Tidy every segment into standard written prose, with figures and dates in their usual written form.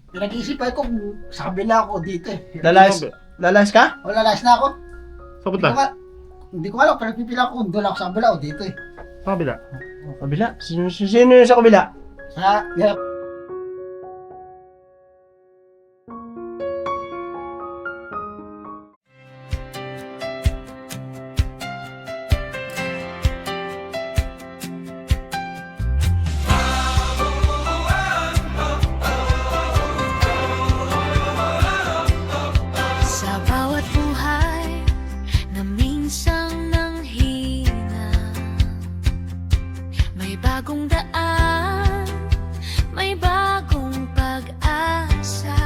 Pinag-iisipan ko kung sa kabila ako dito eh. Lalayas ka? O lalas na ako. Saan punta? Hindi ko alam, pero pipila ko kung doon ako sa kabila o dito eh. Sa kabila. Kabila? Sino yung sa kabila? Sa, Sa bawat buhay na minsang nanghina, may bagong daan, may bagong pag-asa.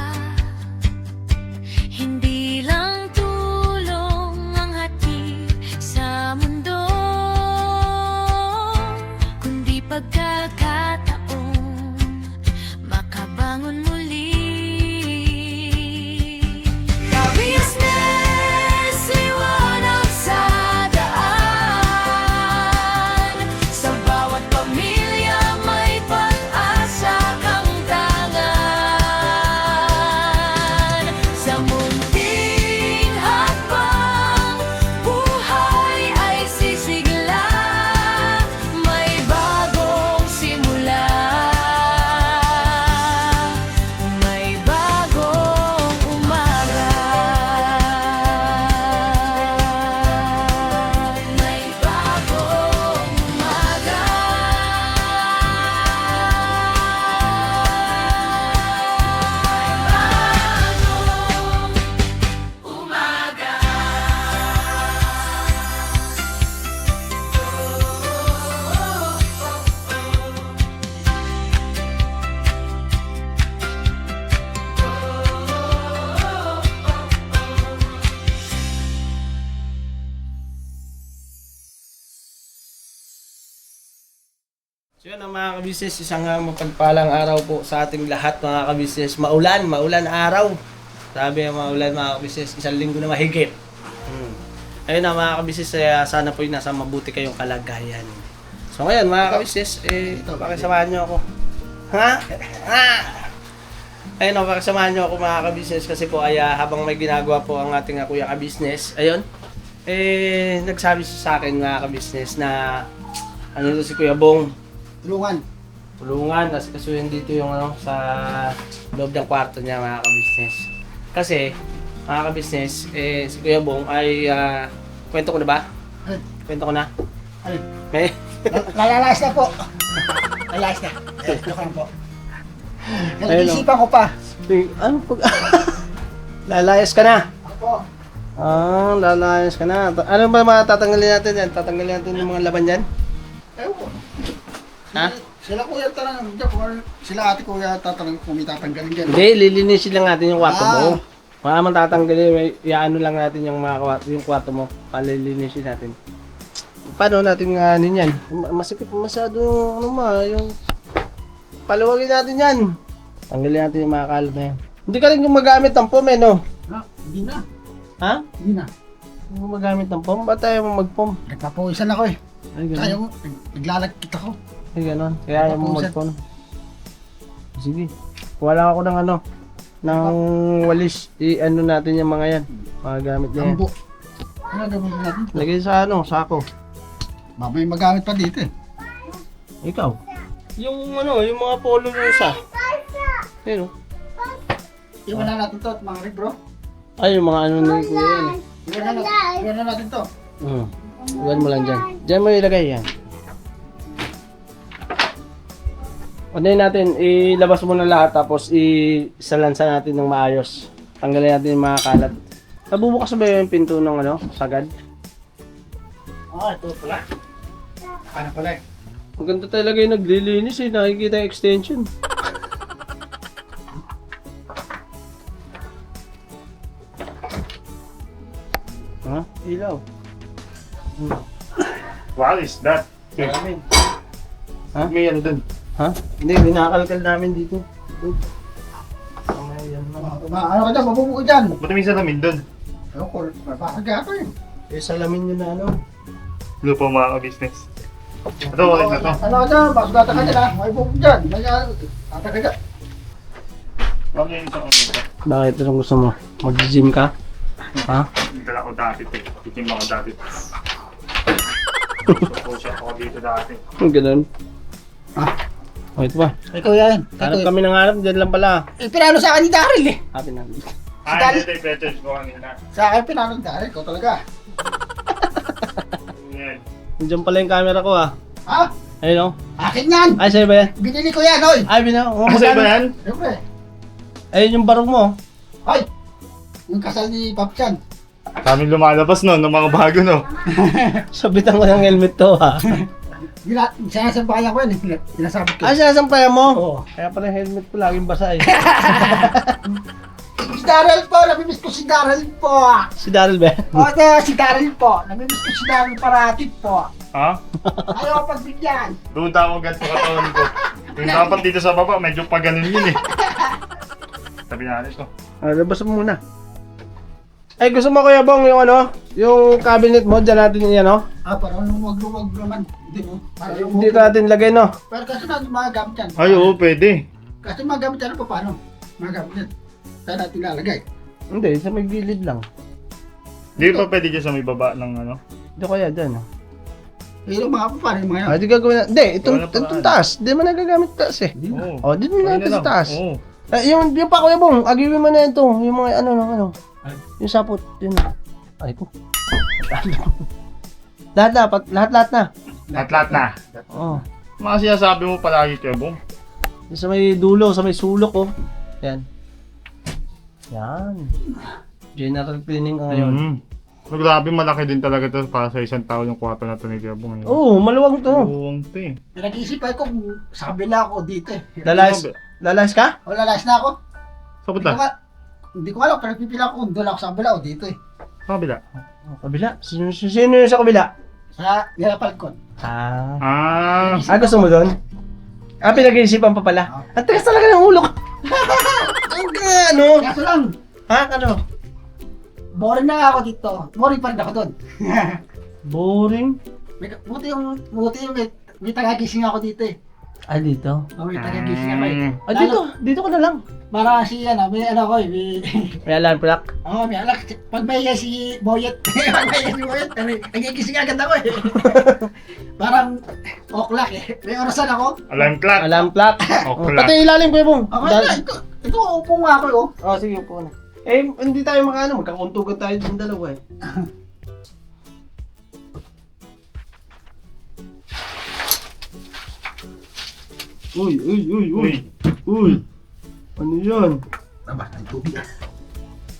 Hindi lang tulong ang hatid sa mundo, kundi pagkakataong makabangon muli. Business, liwanag sa daan. Sa bawat pamilya may pag-asa kang tangan. Sa munting hakbang, buhay ay sisigla. May bagong simula. May bagong umaga. May bagong umaga. So yun ang mga kabisnes, isang mapagpalang araw po sa ating lahat mga kabisnes. Maulan araw. Sabi ng maulan mga kabisnes, isang linggo na mahigit. Ayun na mga kabisnes, sana po yung nasa mabuti kayong kalagayan. So ngayon mga kabisnes, pakisamahan nyo ako. Ha? Ayun o, pakisamahan nyo ako mga kabisnes kasi po ay habang may ginagawa po ang ating kuya kabisnes, ayun, nagsabi siya sa akin mga kabisnes na ano to si Kuya Bong, tulungan kasi kasuhin dito yung sa loob ng kwarto niya mga kabisnes. Kasi mga kabisnes, si Kuya Bong ay kwento ko na ba? Kwento ko na? Alin? May Lalalas na po. Lalalas na. Joke lang po. Ayun, Nag-iisipan ko pa. ano pag lalayas ka na? Ako. Lalayas ka na. Ano ba mga tatanggalin natin yan? Tatanggalin natin yung mga laban yan? Ewan ko. Ha? Sila kuya tanong, sila ate kuya tatanong kung may tatanggalin dyan. Hindi, lilinisin lang natin yung kwarto mo. Wala man tatanggalin, iaano lang natin yung mga yung kwarto mo. Palilinisin natin. Paano natin nga yan? Masakit masyado yung paluwagin natin yan. Tanggalin natin yung mga kalat na yan. Hindi ka rin gumagamit ng pom no? Ha? Hindi na. Ha? Hindi na. Hindi gumagamit ng pom? Ba't tayo mag-pom? Nagpapawisan ako eh. Ay, Kaya gano'n. mo, naglalagkit ako. Ay, gano'n. Kaya ayaw mo mag-pom. Sige. Kuha lang ako ng ng walis. I-ano natin yung mga yan. Mga gamit na yan. Ambo. Ano gagawin natin? Lagay sa sako. Mamay magamit pa dito eh. Ikaw? Yung yung mga polo mo isa. Ayun. Iwan na natin to at mga libro. Ay, yung mga ni Kuya yan. Iwan na natin to. Iwan mo lang dyan. Dyan mo ilagay yan. Ano natin, ilabas mo na lahat tapos isalansa natin ng maayos. Tanggalin natin yung mga kalat. Nabubukas ba yung pinto ng sagad? Ito pala. Ano pala eh. Maganda talaga yung naglilinis nakikita yung extension. Ha? Ilaw. What is that? Maraming. Ha? May ano dun. Ha? Hindi, binakalkal namin dito. Yan na. Ano ka dyan? Mabubuo ka dyan. Ba't may salamin dun? Ewan ko, mapakaga ako eh. Salamin nyo na Lupa mga ka-business. Ito, okay na to. Ano ka dyan? Basugata ka dyan ha? May bubuo dyan. May tata ka dyan. Okay, ito. Bakit? Anong gusto mo? Mag-gym ka? Ha? Dala ko dati ito. Titim ako dati. Push up ako dito dati. Ganun. Ah, O, ito ba? ikaw yan. Hanap kami ng hanap, dyan lang pala. Pinalo sa akin ni Daryl eh. Happy na. Ay, ito yung better ko kanina. Sa akin pinalo ni Daryl, ikaw talaga. Yan. Diyan pala yung camera ko ah. Ha? Ayun o. Akin yan. Ay, sa'yo ba yan? Binili ko yan, oy. Ay, oh, Kasi ba yan? Siyempre. Ayun yung barong mo. Ay, yung kasal ni Papchan. Kami lumalabas no, ng mga bago no. Sabitan ko ng helmet to ha. Sinasabayan ko yan eh. Sinasabit ko. Ay, sinasampayan mo? Oo. Kaya pala yung helmet ko laging basa eh. Si Daryl po, namimiss ko si Daryl po. Si Daryl ba? O, ito, si Daryl po. Namimiss ko si Daryl parati po. Ha? Ayaw ko pagbigyan. Doon tawag ganito katawan ko. Yung dapat dito sa baba, medyo pa ganun yun eh. Sabi natin ito. Ah, labas mo muna. Ay, gusto mo Kuya Bong yung ano? Yung cabinet mo, dyan natin yan, no? Ah, parang lumag-lumag naman. Hindi mo. Parang Dito natin lagay, no? Pero kasi na magagamit yan. Ay, oo, pwede. Kasi magamit yan pa paano? Magamit yan. Saan natin lalagay? Hindi, sa may gilid lang. Di ba pwede dyan sa may baba ng ano? Dito kaya dyan, no? Pero mga pa, paano yung mga yan? Ah, di gagawin na. Hindi, itong Wala paraan. taas. Di mo nagagamit taas eh. Oo. Oh, dito mo Ayun natin na sa lang. taas. Oo. Yung pa Kuya Bong, agiwin mo na ito. Yung mga ano. Ay. Yung sapot. Yun. Ay ko. Lahat na. Lahat na. Oh. Mga sinasabi mo palagi kayo, Bong. Yung sa may dulo, sa may sulok, oh. Yan. Yan. General cleaning ka ngayon. Mm. So, grabe, malaki din talaga to para sa isang tao yung kwarto na to ni Kuya Bong. Oo, maluwag to. Oo, ito eh. Pinag-iisipan ko kung sa kabila ako dito eh. Lalayas ka? O lalas na ako. Sa Hindi ko, punta? hindi ko alam, pero pipila ko kung doon ako sa kabila o dito eh. Sa kabila. Oh, kabila. Sino yung sa kabila? Sa Nilapalcon. Ah. Gusto mo doon? Pinag-iisipan pa pala. Ang tigas talaga ng ulo ko. Ang ano? Kaso lang, Ano? boring na ako dito. Boring pa rin ako doon. Boring? buti yung may tagagising ako dito eh. Dito? May tagagising ako eh. Dito ka na lang. Para si may ano ko eh, May alarm clock. may alak. Pag may si Boyet, nagigising agad ako eh. Parang o'clock eh. May orasan ako. Alarm clock. Alarm clock. Oh, Pati ilalim Kuya Bong. Okay na, ito upo nga ako oh. Sige, upo na. Hindi tayo magkakuntugan tayo ng dalawa eh. Uy. Ano yan? Aba, ang tubig ah.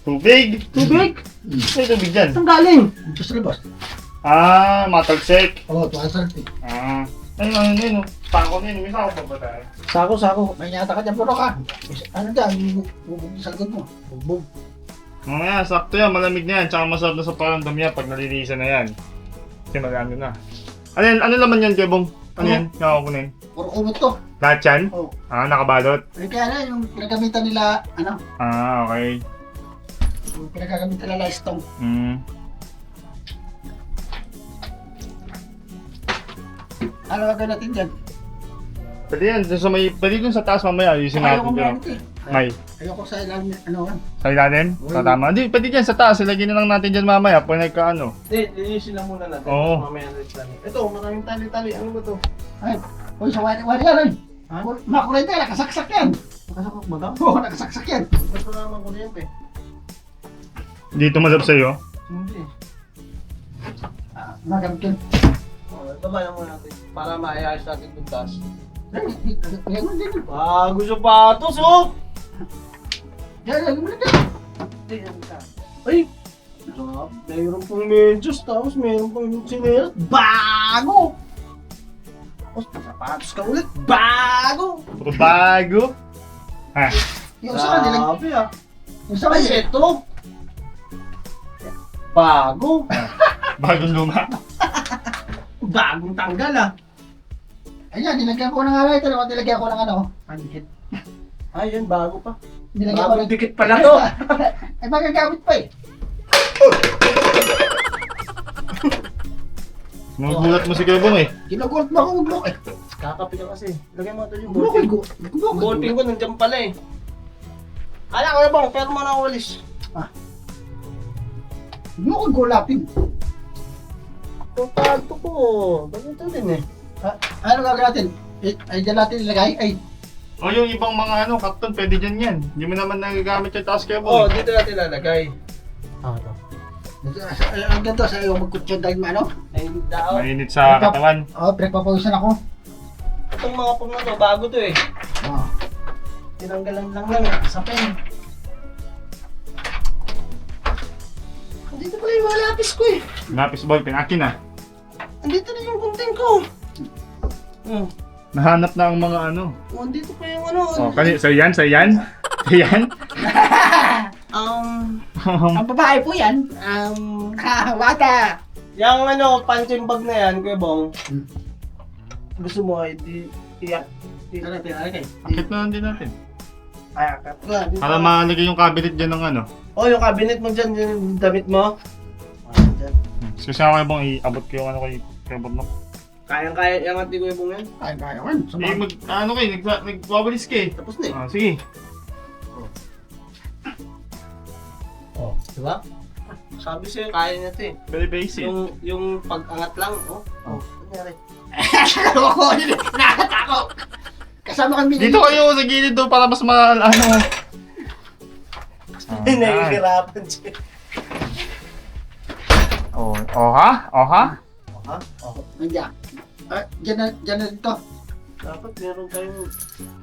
Tubig. Tubig? May tubig dyan. Saan galing? Ito sa labas. Ah, matalsik. Oo, tuwa sa salty. Ah. Ay, ano yun, no? Pako na yun. May sako pa ba tayo? Sako. May nyata ka dyan, puro ka. Ano dyan, bubog sa likod mo. Bubog. Mamaya, sakto yan. Malamig na yan. Tsaka masarap na sa paramdam yan pag nalilisan na yan. Kasi magano na. Ano laman yan, Kebong? Ano yan? Nakakunin. Puro kumot to. Lahat yan? Oo. Ah, nakabalot? Kaya na, yung pinagamitan nila, Ah, okay. yung pinagagamitan nila listong. Ano gagawin natin dyan? Pwede yan. Pwede dun sa taas mamaya. Ayusin Ayoko natin mo dyan. ito eh. May. Ayoko sa ilalim, Sa ilalim? Sa tama? Hindi, pwede dyan sa taas. Ilagyan na lang natin dyan mamaya. Pag nagkaano. Linisin lang muna natin. Oo. Mamaya natin tali. Ito, maraming tali-tali. Ano ba to? Ay, uy, sa wari yan, ay. Makurente, nakasaksak yan. Nakasakak ba daw? Oo, nakasaksak yan. Ba't wala naman kuryente? Hindi tumalab sa'yo. Hindi. Magamit yun. Baba na muna natin. Para maayos natin itong taas. Ay, yan mo din. Bago sapatos, oh! Yan, lagi mo na dyan. Ay! Mayroon pong medyos, tapos mayroon pong sinelas. Bago! Tapos sapatos ka ulit. Bago! Puro bago. Ha? Yung sa kanila, Grabe ah. yung sa kanila, Ito! Bago! Bagong luma. Bagong tanggal ah. ayan, nilagyan ko ng ano ito, nilagyan ko ng ano, panhit. Ayun, bago pa. Nilagyan ko Bagong ng dikit pala to. Ay, magagamit pa eh. Nagulat mo si Kebong eh. Ginugulat mo ako, uglok eh. Kakapi ka kasi. Lagyan mo ito yung Uglok eh, ballpen. uglok. Ballpen ko nandiyan pala eh. Ala, Kuya Bong, pero mo na walis. Hindi mo kong gulapin. Pagpagto ko. Ganito din eh. Ano gagawin natin? Ay, dyan natin ilagay? Ay, O yung ibang mga karton, pwede dyan yan. Hindi mo naman nagagamit yung taas kaya Oo, Bong. dito natin lalagay. ang ganito sa iyo magkutsyon tayo ano? Ay, daw. Mainit sa katawan. Pinagpapawisan ako. Itong mga pong na to, bago to eh. Oh. Tinanggalan lang lang sa pen. Andito pala yung mga lapis ko eh. Lapis ball pen, akin na. Andito na yung gunting ko. Nahanap na ang mga ano. Andito pa yung ano. Oh, sa yan, sa yan. Sa yan. Ang babae po yan. Wata. Yung ano, punching bag na yan, Kuya Bong. Gusto mo ay iyak. Ano natin, alagay? Akit na lang din natin. Ay, akat na. Para malagay yung cabinet dyan ng ano. Oh, yung cabinet mo dyan, yung damit mo. Dyan. Kasi ako bang iabot ko yung ano kay Bob no? Kayang-kaya yung ating Kuya Bong yan. Ay, kaya man. Ano kayo, nagwawalis ka eh. Tapos na eh. Sige. Oh, diba? Sabi sa'yo, kaya niya ito eh. Very basic. Yung pag-angat lang, oh. Nangyari. Ako, nakakatakot. Kasama kami. Dito kayo sa gilid do para mas ano. Nahihirapan siya. Oh ha? Ha? Nandiyan. Diyan na dito. Dapat meron tayong,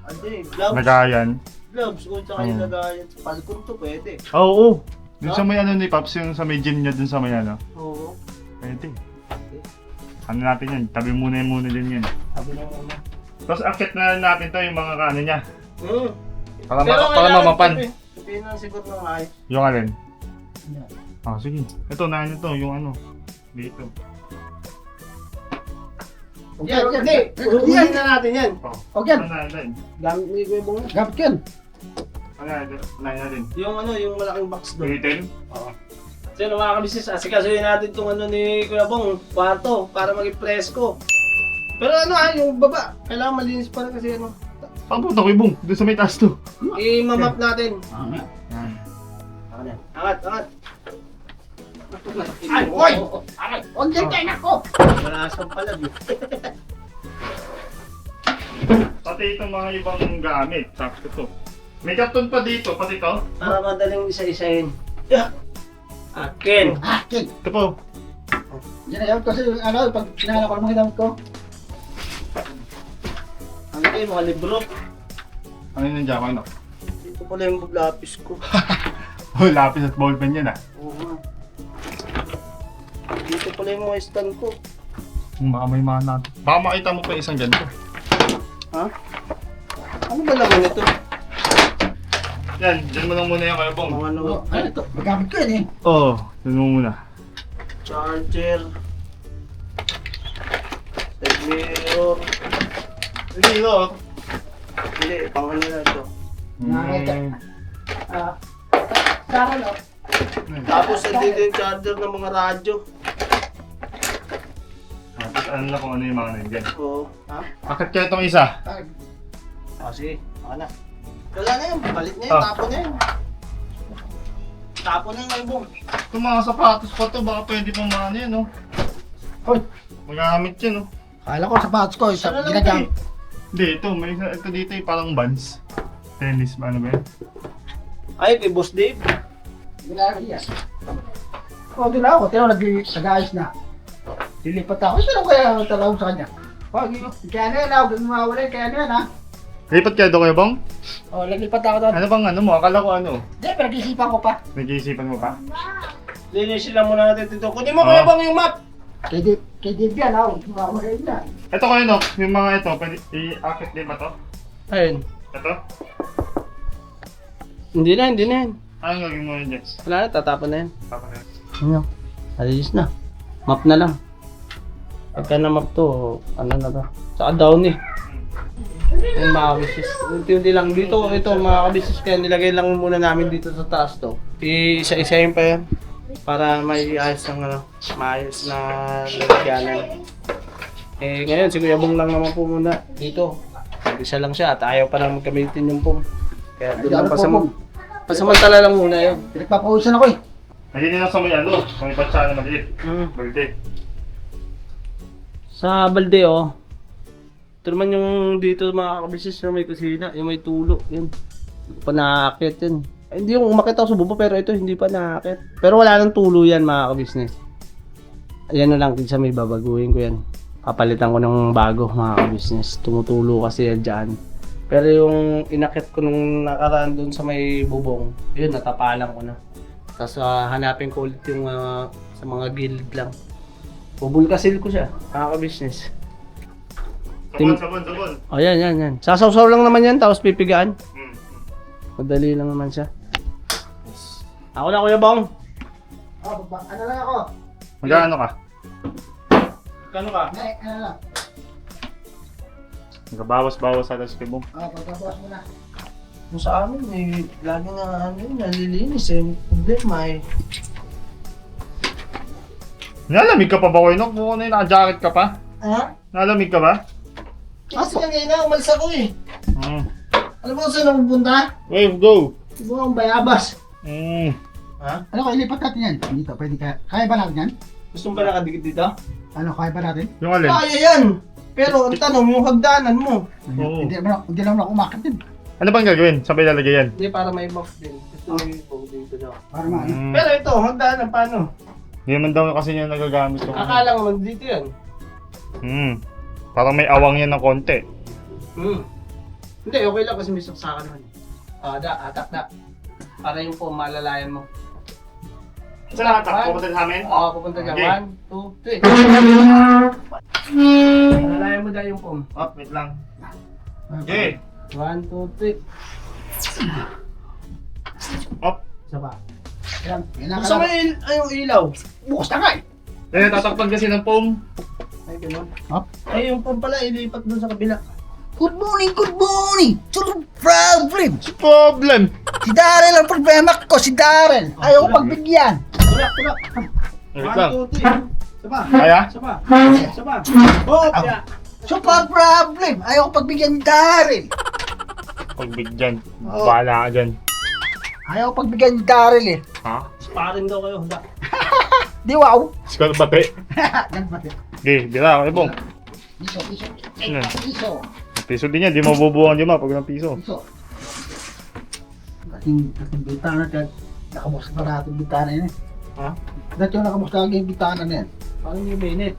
ano eh, gloves. Lagayan. Gloves, kung tsaka yung lagayan sa palkon to, pwede. Oo. Dun sa may ano ni Pops, yung sa may gym niya dun sa may ano. Oo. Pwede. Ano natin yan? Tabi muna din yan. Sabi ng ano. Tapos akit na natin to yung mga ano niya. Para kailangan mamapan. sabihin na siguro ng ayos. Yung alin? Sige. Ito na to, yung ano. Dito. Yan, Yan, hindi. Uhuhin na natin yan. Okay. Ano natin? Gamit ni Kuya Bong. Gamit ko yan. Ano natin? Yung ano, yung malaking box doon. Ulitin? So yun mga kabisnes, asikasuhin natin itong ano ni Kuya Bong, kwarto, para maging presko. Pero ano yung baba, kailangan malinis pa rin kasi ano. Pang punta ko yung doon sa may taas to. I-map natin. Yan. Angat, angat. Ay, oy! Ay, huwag yan kayo nako! Malakas ang palag eh. Pati itong mga ibang gamit. Tapos ito. May karton pa dito, pati ito. Para madaling isa-isahin. Akin. Akin! Ito po. Yan na yun kasi ano, pag pinahala ko ng mga gamit ko. Ano kayo, mga libro. Ano yun nandiyan ko? Ano? Dito pala yung lapis ko. Oh, lapis at ballpen yan ah. Oo nga. Dito pala yung mga stand ko. Baka may mga natin. Baka makita mo pa isang ganito. Ha? Ano ba naman ito? Yan, dyan mo lang muna yan kayo, Bong. Mga ano, Ano ito? Magamit ko yan eh. Oo, dyan mo muna. charger. Side mirror. Hindi, ito. Hindi, pang ano na ito. Sara no? Tapos dito yung charger ng mga radyo. Tapos ano na kung ano yung mga nandiyan. Oo. Ha? Akit kaya itong isa. Sige. Baka na. Wala na yun. Palit na yun. Tapo na yun. Tapo na yung album. Itong mga sapatos pa to, baka pwede pang mga ano yan, no? Hoy! Magamit yan, no? Kala ko sapatos ko, isa Ano lang ginagamit. Hindi, ito, may isa, ito dito yung parang buns. Tennis, ano ba yun? Ay, kay Boss Dave. Ginagawa yan. O, doon ako, tinaw nag-ayos na. Lilipat ako. Ito lang kaya talawag sa kanya. Pag kaya na yan, huwag mawawala, kaya na yan ha. Lipat kayo doon kayo, Bong? O, naglipat ako doon. Ano bang ano mo? Akala ko ano? Hindi, pero nag-isipan ko pa. Nag-iisipan mo pa? Linisin lang muna natin dito. Kunin mo Kuya Bong yung map. Kay Dave yan ha, huwag mawawala yun na. Ito kayo, no? Yung mga ito, pwede i-akit din ba to? Ayun. Ito? Hindi na yan. Anong gagawin mo yun, Jess? Wala na, tatapon na yan. Tapos na. Ano? Alis na. Map na lang. Pagka na map to, ano na to. Saka down eh. Yung mga kabisnes. Unti-unti lang dito, ito mga kabisnes kaya nilagay lang muna namin dito sa taas to. Isa-isayin pa yan. Para may ayos ng ano, maayos na lalagyanan. Eh ngayon, si Kuya Bong lang naman po muna dito. Isa lang siya at ayaw pa naman gamitin yung pong. Kaya doon lang pa sa Pasamantala lang muna yun. Pinagpapawisan ako eh. Hindi na sa may ano, sa may batsa na maliit. Balde. Sa balde, oh. Ito naman yung dito mga kabisis na may kusina, yung may tulo, yun. Hindi pa nakakit yun. Ay, hindi yung umakit ako sa baba, pero ito hindi pa nakakit. Pero wala nang tulo yan mga kabisnes. Ayan na lang, sa may babaguhin ko yan. Papalitan ko ng bago mga kabisnes. Tumutulo kasi yan dyan. Pero yung inakit ko nung nakaraan dun sa may bubong, yun, natapalan ko na. Tapos hanapin ko ulit yung sa mga gilid lang. Bubulkasil ko siya, mga kabisnes. Sabon. Oh, yan. Sasawsaw lang naman yan, tapos pipigaan. Madali lang naman siya. Ako na, Kuya Bong. Ano lang ako? Magkano ka? Kano ka? Ano lang? Nagbabawas-bawas sa atas kay Bong. Pagkabawas mo na. Kung sa amin, lagi na nalilinis eh. Problema eh. Nalamig ka pa ba, Koy? Kung ano yung naka-jacket ka pa? Ha? Nalamig ka ba? Kasi nga ngayon na, umalis ako eh. Alam mo kung saan ako pupunta? Wave, go! Ibo ang bayabas. Ha? Ano ko, ilipat natin yan. Dito, pwede kaya ba natin yan? Gusto mo ba nakadikit dito? Ano, kaya ba natin? Yung alin? Kaya yan! Pero ang tanong, yung hagdanan mo. Oo. Hindi naman ako umakit din. Ano bang gagawin? Sabay lalagay yan? Hindi, para may box din. Gusto mo yung box dito daw. Para maano. Pero ito, hagdanan, paano? Hindi naman daw kasi niya nagagamit yung... Akala ko man dito yan. Parang may awang yan ng konti. Hindi, okay lang kasi may saksakan naman. Atak na. Para yung po, malalayan mo. Saan nakatak? Pupunta sa amin? Oo, pupunta ka. Okay. 1, 2, 3. Malalayan mo dahil yung pom. Wait lang. Okay. 1, 2, 3. Isa pa. Yan, Buksan mo yung ilaw. Bukas na nga eh. Tatakpan kasi ng foam. Ay, gano'n. Hop. Ay, yung pom pala, ilipat doon sa kabila. Good morning, good morning. Sure problem. Problem! Si Darrell ang problema ko, si Darrell. Ayaw ko pagbigyan. Tulak. Wait lang. 1, 2, 3. Isa pa. Kaya? Isa pa. Oh, kaya. Super problem. Ayaw ko pagbigyan ni Darrell. Pagbigyan. Bahala ka dyan. Ayaw ko pagbigyan ni Darrell eh. Ha? Sparring daw kayo. Handa. Di wow. Skull bate. Yan ba? Okay, bira ako Bong. Piso. Ano? Piso. Piso din yan, di mabubuhan di ma pag ng piso. Piso. Kasing bintana dyan. Nakamusta pa natin bintana yun eh. Ha? Dati yung nakamusta yung bintana na yan. Parang yung mainit.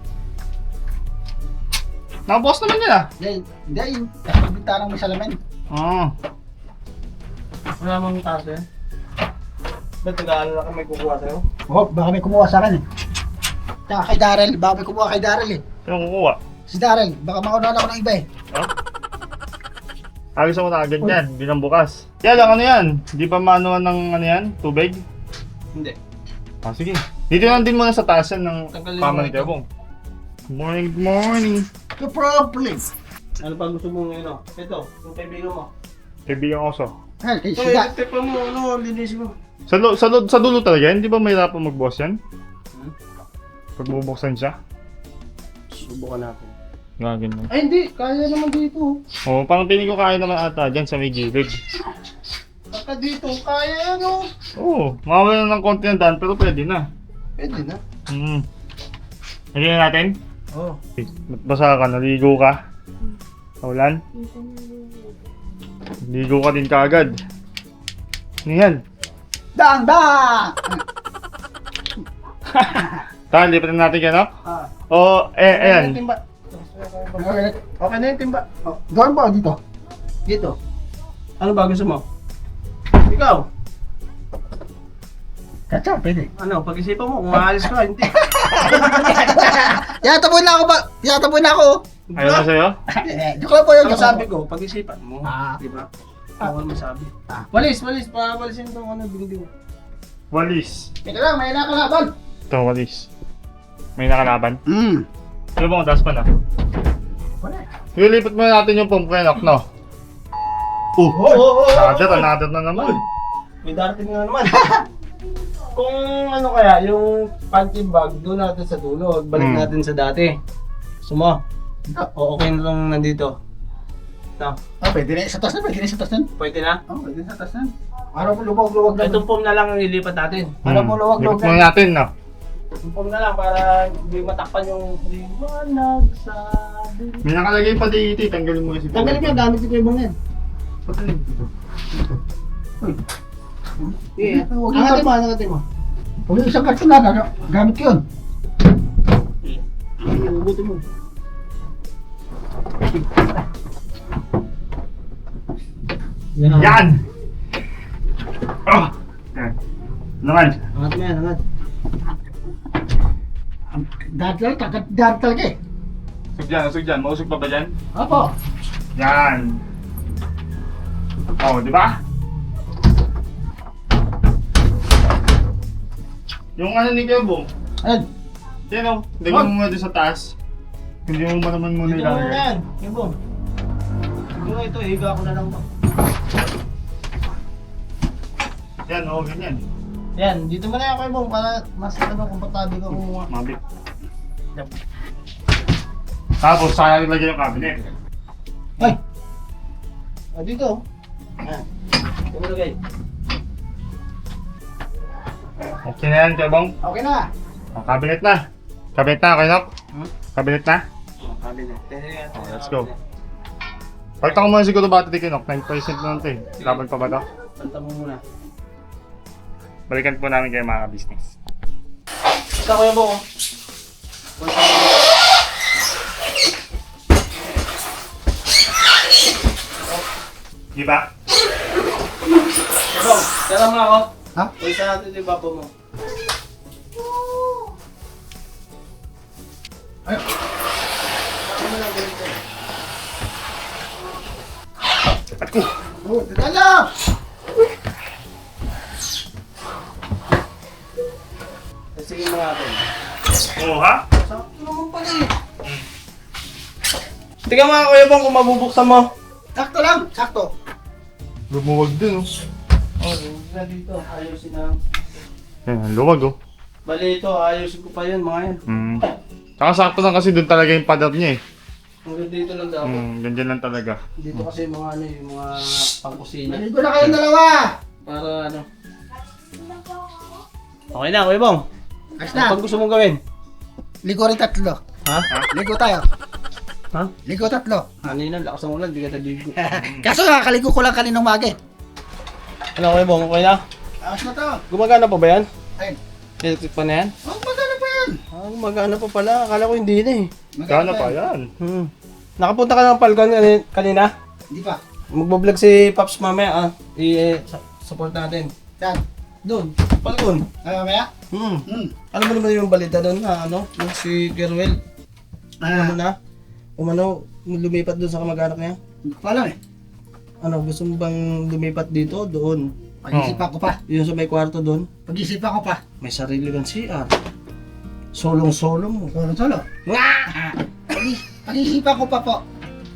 Nakabukas naman yan ah. Hindi, yung nasa bintana may salamin. Wala mang taso yan. Ba't nag-aaral na kami kukuha sa'yo? Oh, baka may kumuha sa akin eh. Tsaka kay Darrell, baka may kumuha kay Darrell eh. Sino kukuha? Si Darrell, baka maunahan ako ng iba eh. Agos ako na agad yan, hindi nang bukas. Kaya lang ano yan, di pa maanuhan ng ano yan, tubig? Hindi. Sige. Dito lang din muna sa taasan ng Tanggalin pama mo ni ito. Kabong. Good morning. No problem. Ano pa gusto mong ano? Ito, yung kaibigan mo. Kaibigan ko so. Ay, kay Ito, si i-tip mo, linisin mo. Sa dulo talaga yan, di ba mahirapan mag-boss yan? Pag bubuksan siya? Subukan natin. Ganyan. Ay hindi, kaya naman dito. Oh, parang piling ko kaya naman ata dyan sa may gilid. Baka dito, kaya yan oh. Oo, mawala na ng konti ng daan pero pwede na. Pwede na. Hindi na natin? Oo. Basa ka, naligo ka. Ulan? Ligo ka din kaagad. Ano yan? Dang! Tahan, lipat na natin yan, no? Ah. Ayan. Timba. Okay na yung timba. Gawin ba dito? Dito. Ano ba gusto mo? Ikaw. Katsa, pwede. Ano, pag-isipan mo kung maalis ka, hindi. Yataboy na ako. Ayaw na sa'yo? Joke lang po yun. Ano sabi ko, pag-isipan mo. Ah. Di ba? Ako mo sabi. Ah. Walis, palisin itong ano, dingding. Walis. Teka lang, may nakalaban. Ito, walis. May nakalaban. Ano ba kung taas pa na? Wala. Ilipat mo natin yung pump kayo, no? Oo. Another na naman. May darating na naman. Kung ano kaya, yung panty bag, doon natin sa dulo. Balik natin sa dati. Gusto mo? O okay na lang nandito. No? Pwede na sa taas na, Pwede na? Pwede na sa taas na. Para mo luwag-luwag na. Itong foam na lang ang ilipat natin. Para mo luwag-luwag Lipat muna natin, no? Itong foam na lang para hindi matakpan yung liwanag sa dilim. May nakalagay pa dito, tanggalin mo kasi. Tanggalin mo yan, gamit ko yung yan. Yeah. Angatin mo, angatin mo. Kung yung isang karton na, gamit ko yun. Ubutin mo. Yan! Oh! Yan. Naman. Angat mo yan, angat. Dahil talaga eh. Usog dyan. Mausog pa ba dyan? Opo. Yan. Oh, di ba? Yung ano ni Kebo, Ayun. yan o, lagyan mo muna doon sa taas. Hindi mo ba naman muna Dito mo ilalagay? yan. Yung boom. Siguro ito, higa ko na lang to. Yan, oo, ganyan. Yan, dito mo na yan kayo boom para mas komportable ka kumuha. Mabit. Tapos, sayang lagyan yung cabinet. Ay. Dito. Yan. Ito mo lagay. Okay na yan, Kebong. Okay na. Oh, cabinet na. Cabinet na, okay na? Cabinet na? Cabinet. Oh, let's go. Pakita ko muna siguro ba ito, Kinok? 9% na ito eh. Laban pa ba ito? Panta mo muna. Balikan po namin kayo mga business. Ito kuya bo. Di ba? Bro, tara mo ako. Ha? Isa natin yung babo mo. Ayun. Ano lang ganito? Oh, dadala! Sige mo natin. Oo, ha? Sakto naman pala eh. Tingnan mo nga kuya bong kung mabubuksan mo. Sakto lang, sakto. Lumuwag din, oh. Oh, na dito. Ayusin na. Yan, luwag, oh. Bali ito, ayusin ko pa yun mga yan. Tsaka sakto lang kasi doon talaga yung padap niya eh. Hanggang dito lang daw. Ganyan lang talaga. Dito kasi yung mga ano, yung mga pangkusina. Maligo na kayong dalawa. Para ano. Okay na, kuya bong. Ayos Ano na. pag gusto mong gawin? Ligo rin tatlo. Ha? Ligo tayo. Ha? Ligo tatlo. Kanina, lakas ng ulan, di ka naligo. Kaso nakakaligo ko lang kaninang umaga eh. Ano kuya bong, okay na? Ayos na to. Gumagana pa ba yan? Ayun. Electric pa na yan? Oh, magana pa yan. Ah, gumagana pa pala. Akala ko hindi na eh. Gana pa yan. Nakapunta ka ng Falcon kanina? Hindi pa. Magbablog si Pops mamaya ah. I-support natin. Yan. Doon, Falcon. Ay, mamaya? Ano mo naman yung balita doon na ano? Yung si Kerwel. Ano na? Umano, lumipat doon sa kamag-anak niya? Hindi ko pa alam eh. Ano, gusto mo bang lumipat dito? Doon. Pag-isipan ko pa. Yung sa may kwarto doon? Pag-isipan ko pa. May sarili kang CR. Solong-solo mo. Solo. Nga! Pag-isipan ko pa po.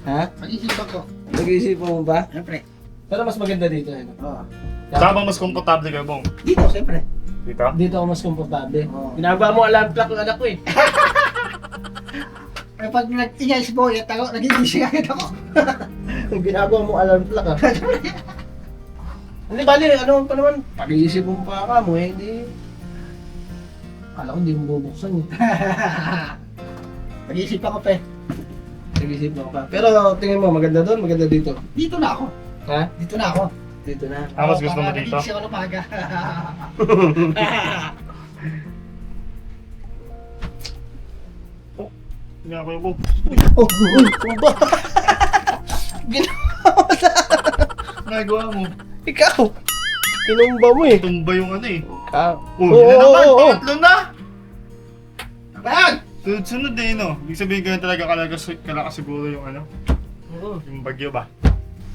Ha? Pag-isipan ko. Nag-iisipan mo ba? Siyempre. Pero mas maganda dito eh. Oo. Saan ba mas komportable kayo, Bong? Dito, siyempre. Dito? Dito ako mas komportable. Oo. Ginagawa mo alarm clock ng anak ko eh. Eh, pag nag-ingay si Boyet ako, nagigising agad ako. Ginagawa mo alarm clock ah. Hindi bali, ano pa naman, pag-iisip mo pa ka mo eh, di... Kala ko hindi mo bubuksan eh. Pag-isipan ko pa eh. Pag-iisip mo pa. Pero tingin mo, maganda doon, maganda dito. Dito na ako. Ha? Dito na ako. Dito na. Ah, mas gusto mo Baka dito? nagigising ako ng umaga. Hindi ako yung Bong. Oh, uy, ba? Ginawa mo na. Nagawa mo. Ikaw! Kinumba mo eh. Tumba yung ano eh. Ah. Oh, yun na naman. Pangatlo na! Ayan! Sunod-sunod eh, no? Ibig sabihin ganyan talaga kalakas siguro yung ano? Yung bagyo ba?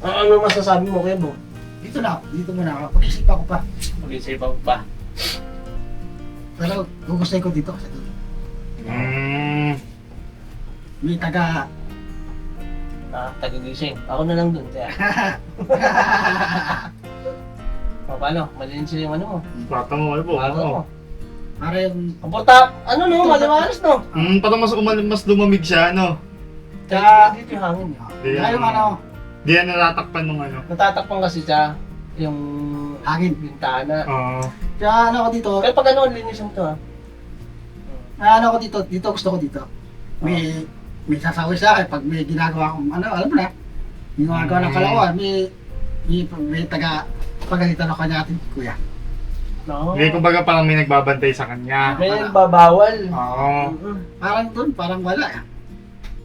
Ano masasabi mo kaya mo? Dito na ako. Dito muna ako. Pag-isipan ko pa. Mag-isipan pa. Pero gugustuhin ko dito kasi dito. May taga... Ah, tagigising. Ako na lang dun, kaya. O, paano? Malinis yung ano mo. Plata mo, ano po? Ano mo? Para yung... Kaporta, ano no? Maliwalas no? Parang mas lumamig siya, ano? Tsaka, dito yung hangin. Di Kaya yung ano... Di yan natatakpan nung ano. Natatakpan kasi siya yung hangin. bintana. Oo. Kaya ano ko dito, Pero pag ano, linisan to ha. ano ko dito gusto ko dito. May sasawi sa akin pag may ginagawa akong ano, alam mo na. Yung ginagawa ng kalawan, may taga pagalitan ako kanya ating kuya. No. Hindi, kumbaga parang may nagbabantay sa kanya. May nagbabawal. Oo. Parang doon, parang wala.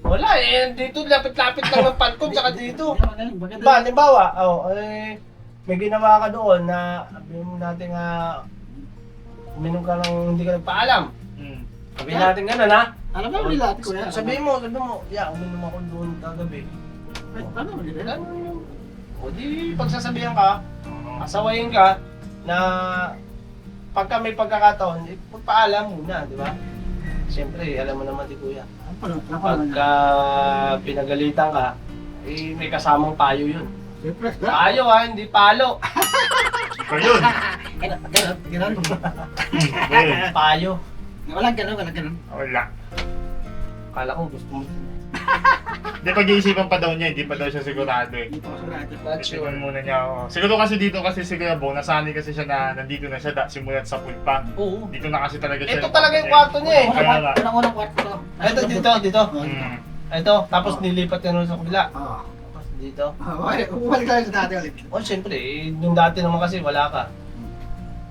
Wala eh, dito lapit-lapit lang ng palkon tsaka dito. Magaling, magaling. Ba, halimbawa, may ginawa ka doon na sabihin mo natin uminom ka ng hindi ka nagpaalam. Mm. Sabihin natin gano'n ha. Alam mo nila ating kuya. Sabihin mo, uminom ako doon kagabi. Ay, paano mo nila? Ganun yun. O di, pagsasabihan ka, Oo. asawayin ka na pagka may pagkakataon, magpaalam muna, di ba? Siyempre, alam mo naman di kuya. Pagka pinagalitan ka, may kasamang payo yun. Siyempre, Payo ha, hindi palo. So yun. ganun. Okay. Payo. Walang ganun. Wala. Kala ko gusto mo. Hindi, pag-iisipan pa daw niya, hindi pa daw siya sigurado eh. Hindi pa ako sigurado. Not sure. Isipan muna niya ako. Siguro kasi dito kasi si Kuya Bong, nasanay kasi siya na nandito na siya simulat sa pool pa. Oo. Dito na kasi talaga siya. Ito talaga yung kwarto niya eh. Kaya nga. Ito ang unang kwarto ko. Ito, dito. Mm. Ito, tapos nilipat ka nun sa kabila. Oo. Tapos dito. Bumalik tayo sa dati ulit. O siyempre, nung dati naman kasi wala ka.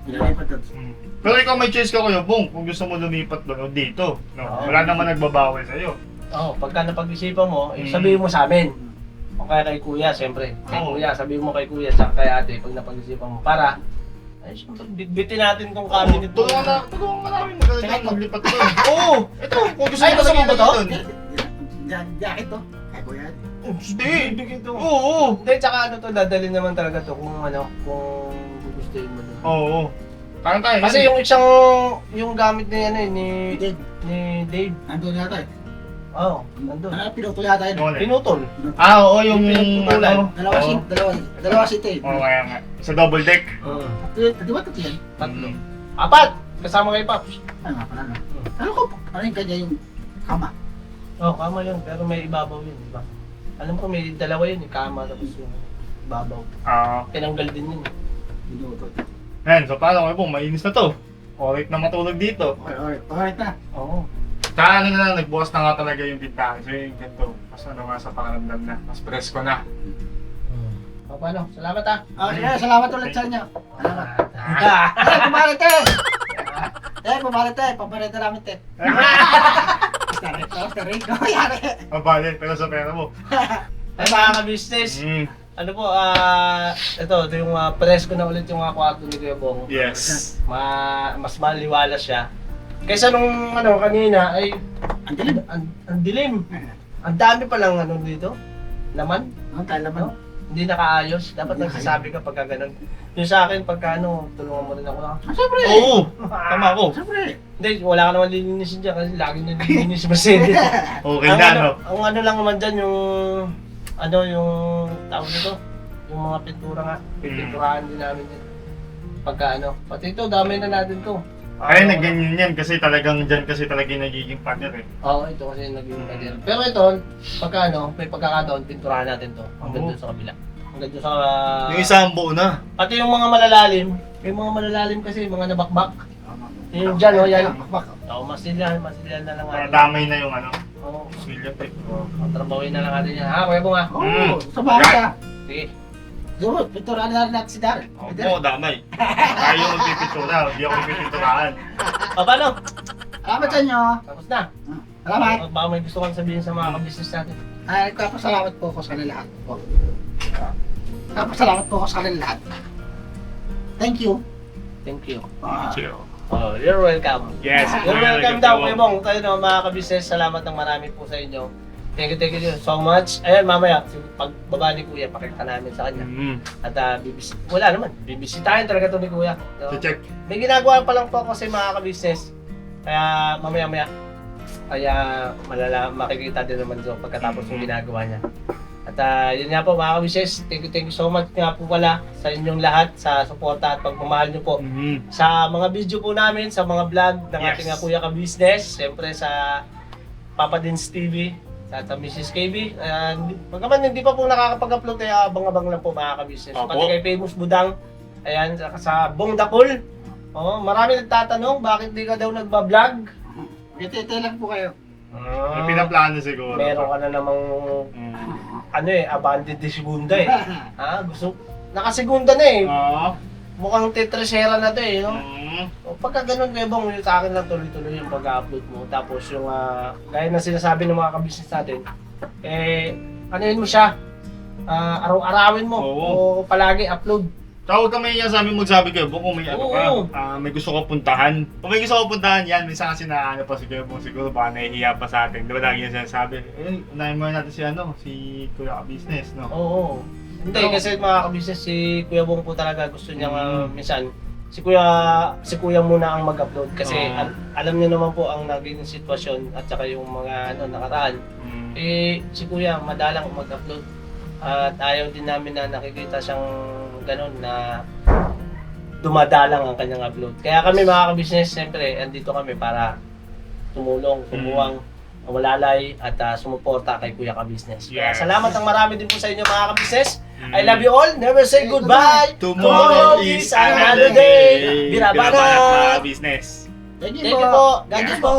Pinalipat doon. Mm. Pero ikaw may choice ka Kuya Bong, kung gusto mo lumipat doon o dito. No? Oo. Wala naman nagbabawal sa'yo. Oo, pagka napag-isipan mo, sabihin mo sa amin. O kaya kay kuya, siyempre. Kay Oo. kuya, sabihin mo kay kuya, tsaka kay ate, pag napag-isipan mo. Para, ay siyempre, bitbitin natin tong cabinet. Tulungan ka namin magkakalit maglipat doon. Oo! Ito, kung gusto Ay, gusto mo ba to? doon. Jacket to. Kaya kuya. Hindi. Bigyan to. Oo. Hindi, tsaka ano to, dadalhin naman talaga to kung gugustuhin mo na. Oo. Parang tayo. Kasi yung gamit ni ano eh, Dave, ni Dave. nandun yata eh. Oo, nandun. Pinutol yata yun. Pinutol. Oo, yung Pinagputulan. Dalawa seat eh. Oo, kaya nga. Sa double deck. Oo. Di ba ito yan? Tatlo. Apat! Kasama kay Paps. Ano nga pala no? Ano ko, ano yung kanya yung kama? Oo, kama yun. Pero may ibabaw yun, di ba? Alam ko may dalawa yun, kama tapos yung ibabaw. Tinanggal din yun. Pinutol. Ayan, so paano kayo po? Mainis na to. Orit na matulog dito. Okay na. Oo. Tsaka ano na lang, nagbukas na nga talaga yung tindahan. So yung ganito, mas ano nga sa pakiramdam na, mas presko na. O, paano? Salamat ah. Sige, salamat ulit sa inyo. Salamat. Eh, pumalit eh! Pumalit eh. Papalit na namin eh. After ring. Yari. Mabalin, pero sa pera mo. Ay, mga ka-business. Ano po, ito yung presko na ulit yung kwarto ni Kuya Bong. Yes. Mas maliwalas siya. Kaysa nung kanina ay Ang dilim. ang dilim. Ang dami pa lang dito. Laman. Ang tayo naman. Hindi nakaayos. Dapat nagsasabi ka pagka ganun. Yung sa akin, pagka tulungan mo rin ako na. Siyempre. Oo, tama ako. Siyempre. Hindi, wala ka naman lilinisin dyan kasi lagi na lilinisin si Mercedes. Okay na, no? Ang ano lang naman dyan, yung tawag nito, yung mga pintura nga. Pinturahan din namin dyan. Pagka pati ito, dami na natin to. Ay, nagganyan yan kasi talagang dyan kasi talaga yung nagiging partner eh. Oo, ito kasi naging kadir. Pero ito, pagka may pagkakataon, pinturahan natin to. Hanggang doon sa kabila. Hanggang doon sa... Yung isang buo na. Pati yung mga malalalim, kasi, mga nabakbak. Yung dyan, yan. Oo, masilyan na lang natin. Damay na yung Oo, swilyat eh. trabawin na lang natin yan. Ha, Kuya Bong ha? Oo, sa bahay ka. Sige. Doon, pinturahan na rin natin si Darren. Oo, damay. Tayo magpipintura, hindi ako magpipinturahan. O, paano? Salamat sa inyo. Tapos na. Salamat. Baka may gusto kang sabihin sa mga ka-business natin. Nagpapasalamat po ako sa kanila lahat po. Nagpapasalamat po ako sa kanila lahat. Thank you. Thank you. Chill. Oh, you're welcome. Yes. You're welcome daw, Kuya Bong. Tayo na mga ka-business, salamat ng marami po sa inyo. Thank you so much. Ayan, mamaya, pagbaba ni Kuya, pakita namin sa kanya. At wala naman, bibisitahin talaga to ni Kuya. So, Check. may ginagawa pa lang po ako sa mga ka-business. Kaya mamaya-maya, makikita din naman doon pagkatapos ng ginagawa niya. At yun nga po mga ka-business, thank you so much nga po pala sa inyong lahat sa suporta at pagmamahal niyo po. Sa mga video po namin, sa mga vlog ng ating Kuya ka-business, siyempre sa Papa Dins TV, at sa Mrs. KB. Pagkaman hindi pa po nakakapag-upload kaya abang-abang lang po mga ka-business. Opo. Pati kay Famous Budang, Ayan, sa Bong Dakul. Oh, marami nagtatanong, bakit di ka daw nagba-vlog? Ito lang po kayo. May pinaplano siguro. Meron ka na namang, abandoned de segunda eh. Gusto, nakasegunda na eh. Oo. Mukhang tetresera na to eh, no? Mm. O, pagka ganun, Kuya Bong, yung sa akin lang tuloy-tuloy yung pag-upload mo. Tapos yung, gaya na sinasabi ng mga kabisnes natin, ano mo siya, araw-arawin mo, Oo. o palagi upload. Tsaka huwag ka mahiya sa amin magsabi kayo, kung may ano ka, Oo. may gusto ko puntahan. Kung may gusto ko puntahan yan, minsan kasi na pa si Kuya Bong, siguro baka nahihiya pa sa atin. Di ba lagi niya sinasabi, unahin mo natin si Kuya Ka-Business, no? Oo. Hindi, kasi mga kabisnes, si Kuya Bong po talaga gusto niya minsan, si Kuya muna ang mag-upload kasi Oo. alam niyo naman po ang naging sitwasyon at saka yung mga nakaraan. Si Kuya madalang mag-upload at ayaw din namin na nakikita siyang ganun na dumadalang ang kanyang upload. Kaya kami mga kabisnes, siyempre, andito kami para tumulong, tumuwang, walalay at sumuporta kay Kuya Ka-Business. Kaya Yes. salamat ng marami din po sa inyo mga kabisnes. I love you all. Never say goodbye. Tomorrow is another day! Birabanak! Birabanak mga business. Thank you Thank you po. po. God bless po.